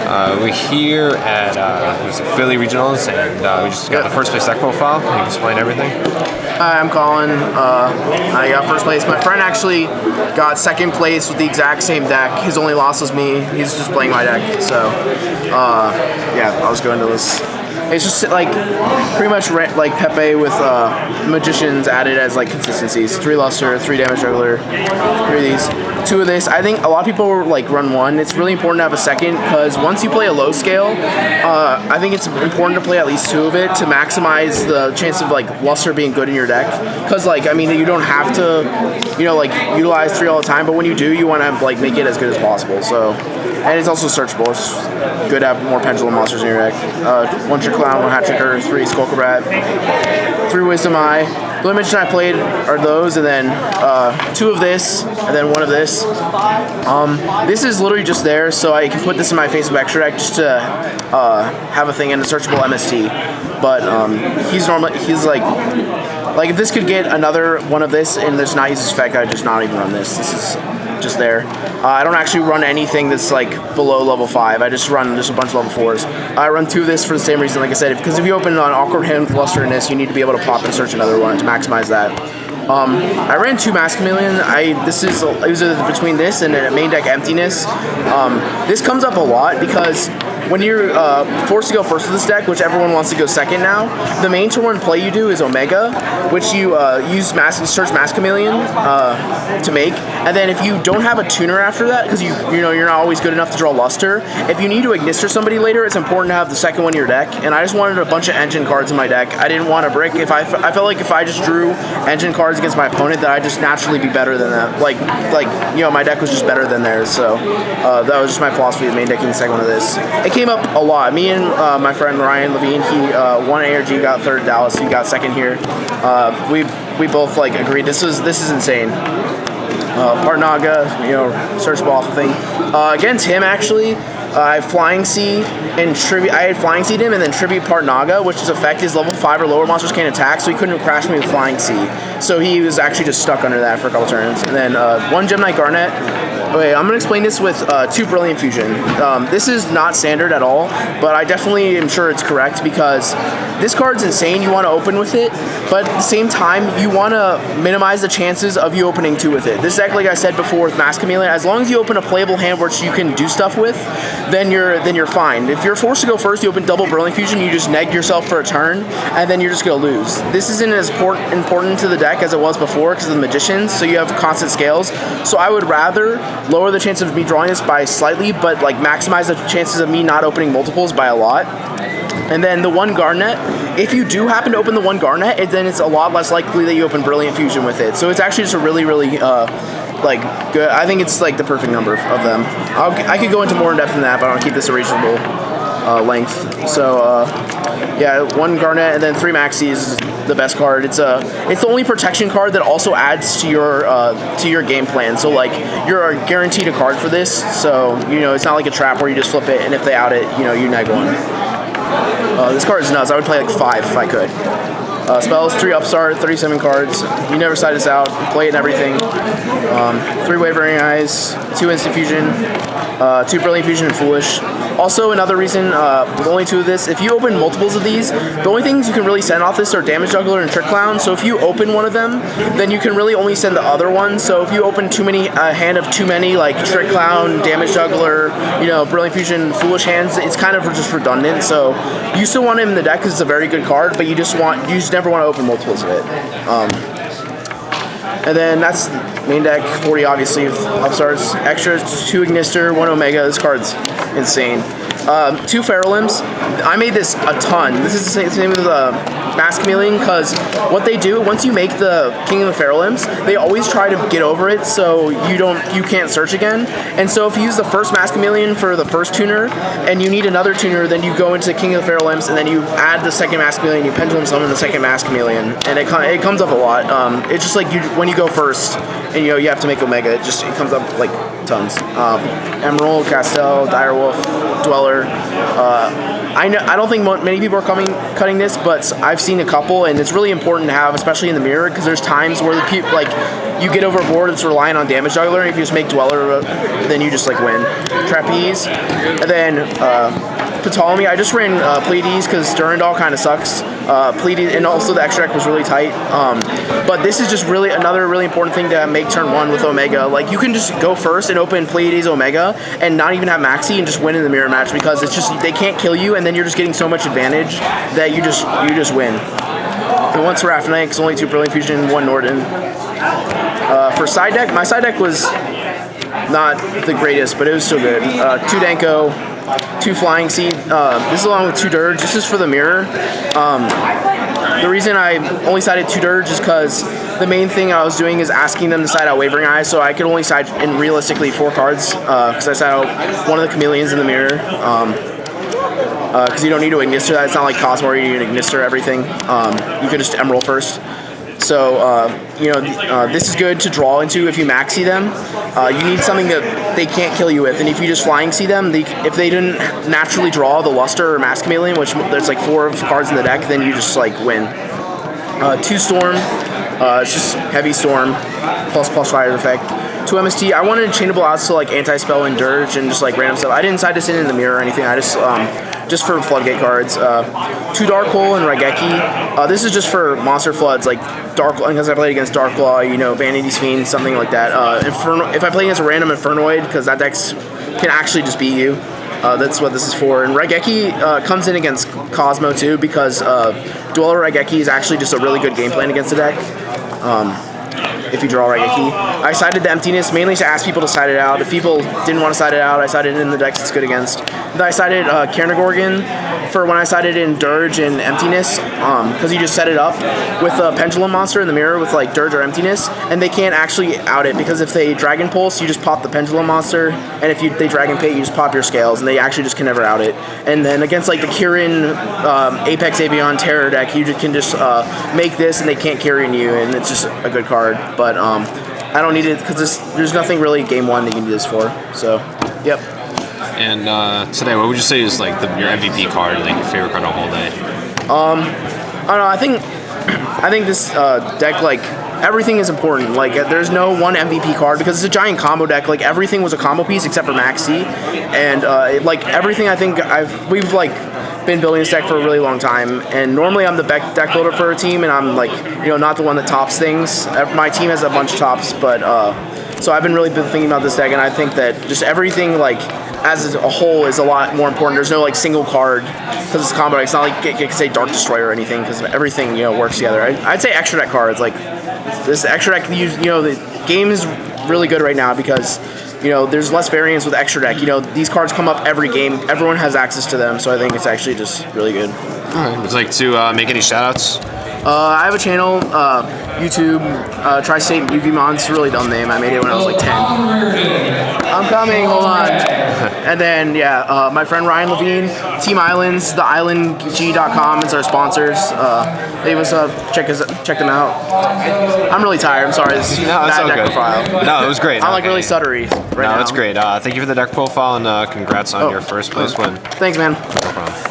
We're here at Philly Regionals, and we just got the first place deck profile. Can you explain everything? Hi, I'm Collin. I got first place. My friend actually got second place with the exact same deck. His only loss was me. He's just playing my deck. So, yeah, I was going to this. It's just like pretty much like Pepe with magicians added as like consistencies. 3 luster, 3 damage juggler, 3 of these, 2 of this. I think a lot of people like run 1. It's really important to have a second because once you play a low scale, I think it's important to play at least 2 of it to maximize the chance of like luster being good in your deck. Because like I mean you don't have to like utilize 3 all the time, but when you do, you want to like make it as good as possible. So. And it's also searchable. It's good to have more pendulum monsters in your deck. 1 Trick Clown, 1 Hat Tricker, 3 Skullcrat, 3 Wisdom Eye. The only mention I played are those, and then 2 of this, and then 1 of this. This is literally just there, so I can put this in my face of extra deck just to have a thing in the searchable MST. But he's like if this could get another 1 of this and there's not use this effect, I'd just not even run this. This is just there. I don't actually run anything that's like below level 5. I just run just a bunch of level 4s. I run 2 of this for the same reason, like I said, because if you open an awkward hand with luster in this, you need to be able to pop and search another one to maximize that. I ran 2 Mask Chameleon. It was between this and a main deck emptiness. This comes up a lot because when you're forced to go first with this deck, which everyone wants to go second now, the main turn 1 play you do is Omega, which you use search Mask Chameleon to make, and then if you don't have a tuner after that, because you're not always good enough to draw luster, if you need to Ignister somebody later, it's important to have the second one in your deck. And I just wanted a bunch of engine cards in my deck. I didn't want a brick. I felt like if I just drew engine cards against my opponent, that I'd just naturally be better than them. Like my deck was just better than theirs. So that was just my philosophy of main decking the second one of this. It came up a lot. Me and my friend Ryan Levine, he won ARG, got 3rd Dallas, he got 2nd here. We both like agreed this is insane. Partnaga, searchable off the thing. Against him actually, I Flying Sea and Tribute. I had Flying Seed him and then Tribute Partnaga, which his effect is level 5 or lower monsters can't attack, so he couldn't crash me with Flying Sea. So he was actually just stuck under that for a couple turns. And then 1 Gemini Garnet. Okay, I'm going to explain this with 2 Brilliant Fusion. This is not standard at all, but I definitely am sure it's correct because this card's insane. You want to open with it, but at the same time, you want to minimize the chances of you opening 2 with it. This deck, like I said before with Mask Chameleon, as long as you open a playable hand which you can do stuff with, then you're fine. If you're forced to go first, you open double Brilliant Fusion, you just neg yourself for a turn, and then you're just going to lose. This isn't as important to the deck as it was before because of the Magicians, so you have constant scales. So I would rather lower the chance of me drawing this by slightly, but like maximize the chances of me not opening multiples by a lot. And then the 1 Garnet, if you do happen to open the 1 Garnet, then it's a lot less likely that you open Brilliant Fusion with it. So it's actually just a really, really like good. I think it's like the perfect number of them. I could go into more in depth than that, but I'll keep this a reasonable length. So yeah, 1 Garnet and then 3 Maxi is the best card. It's the only protection card that also adds to your game plan. So like you're guaranteed a card for this. So it's not like a trap where you just flip it and if they out it, you neg 1. This card is nuts. I would play like 5 if I could. Spells, 3 Upstart, 37 cards. You never side this out. Play it and everything. 3 Wavering Eyes, 2 Instant Fusion, 2 Brilliant Fusion and Foolish. Also, another reason, with only 2 of this, if you open multiples of these, the only things you can really send off this are Damage Juggler and Trick Clown. So if you open one of them, then you can really only send the other one. So if you open a hand of too many, like Trick Clown, Damage Juggler, Brilliant Fusion, Foolish hands, it's kind of just redundant. So you still want him in the deck because it's a very good card, but you just never want to open multiples of it. And then that's main deck, 40 obviously with Upstarts. Extras, 2 Ignister, 1 Omega. This card's insane. 2 Feral Imps. I made this a ton. This is the same with Mask Chameleon because what they do, once you make the King of the Feral Imps, they always try to get over it so you can't search again. And so if you use the first Mask Chameleon for the first tuner and you need another tuner, then you go into King of the Feral Imps and then you add the second Mask Chameleon, you pendulum summon the second Mask Chameleon, and it comes up a lot. It's just like when you go first and you have to make Omega, it comes up like tons. Emerald, Castel, Direwolf, Dweller. I don't think many people are cutting this, but I've seen a couple, and it's really important to have, especially in the mirror, because there's times where the people like you get overboard. It's relying on damage juggler, and if you just make dweller, then you just like win. Trapeze, and then Ptolemy. I just ran Pleiades because Durandal kind of sucks. Pleiades, and also the extra deck was really tight. But this is just really another really important thing to make turn 1 with Omega. Like you can just go first and open Pleiades Omega and not even have Maxi and just win in the mirror match because it's just they can't kill you, and then you're just getting so much advantage that you just win. And one Seraph Knight, because only 2 Brilliant Fusion, 1 Norden. For side deck, my side deck was not the greatest, but it was still good. 2 Danko, 2 Flying Seed. This is along with 2 Dirge. This is for the mirror. The reason I only sided 2 Dirge is because the main thing I was doing is asking them to side out Wavering Eyes, so I could only side in realistically 4 cards because I side out one of the Chameleons in the mirror. Because you don't need to Ignister that. It's not like Cosmo where you need to Ignister everything. You could just Emerald first. So, this is good to draw into if you maxi them. You need something that they can't kill you with, and if you just flying see them, if they didn't naturally draw the Luster or Mask Chameleon, which there's like 4 cards in the deck, then you just like win. 2 Storm, it's just heavy Storm, plus fire effect. 2 MST. I wanted chainable outs to like anti-spell and dirge and just like random stuff. I didn't decide to sit in the mirror or anything. I just for floodgate cards. 2 Dark Hole and Raigeki. This is just for monster floods like Dark, because I played against Darklaw, Vanity's Fiend, something like that. If I play against a random Infernoid, because that deck can actually just beat you. That's what this is for. And Raigeki comes in against Cosmo too, because Dweller Raigeki is actually just a really good game plan against the deck. If you draw Raigeki. I sided the Emptiness mainly to ask people to side it out. If people didn't want to side it out, I sided it in the decks it's good against. Then I sided Carnagorgon for when I sided in Dirge and Emptiness, because you just set it up with a Pendulum monster in the mirror with like Dirge or Emptiness, and they can't actually out it, because if they Dragon Pulse, you just pop the Pendulum monster, and if they Dragon Pit, you just pop your Scales, and they actually just can never out it. And then against like the Kirin Apex Avion Terror deck, you just can just make this, and they can't carry you, and it's just a good card. But I don't need it because there's nothing really game 1 that you need this for. So, yep. And today, what would you say is like your MVP card, like your favorite card of the whole day? I don't know. I think this deck, like everything is important. Like there's no one MVP card because it's a giant combo deck. Like everything was a combo piece except for Maxi, and like everything I think we've like been building this deck for a really long time, and normally I'm the deck builder for a team, and I'm like not the one that tops things. My team has a bunch of tops, but so I've been thinking about this deck, and I think that just everything like as a whole is a lot more important. There's no like single card because it's a combo deck. It's not like you can say Dark Destroyer or anything because everything works together. I'd say extra deck cards like this extra deck. The game is really good right now because there's less variance with extra deck. These cards come up every game. Everyone has access to them, so I think it's actually just really good. All right. Would you like to make any shout-outs? I have a channel, YouTube, Tri-State UVMon. It's a really dumb name. I made it when I was like 10. I'm coming, hold on. And then, my friend Ryan Levine, Team Islands, theislandg.com is our sponsors. Check them out. I'm really tired. I'm sorry. This is bad deck profile. No, it was great. I'm like really stuttery right now. No, it's great. Thank you for the deck profile, and congrats on your first place win. Thanks, man. No problem.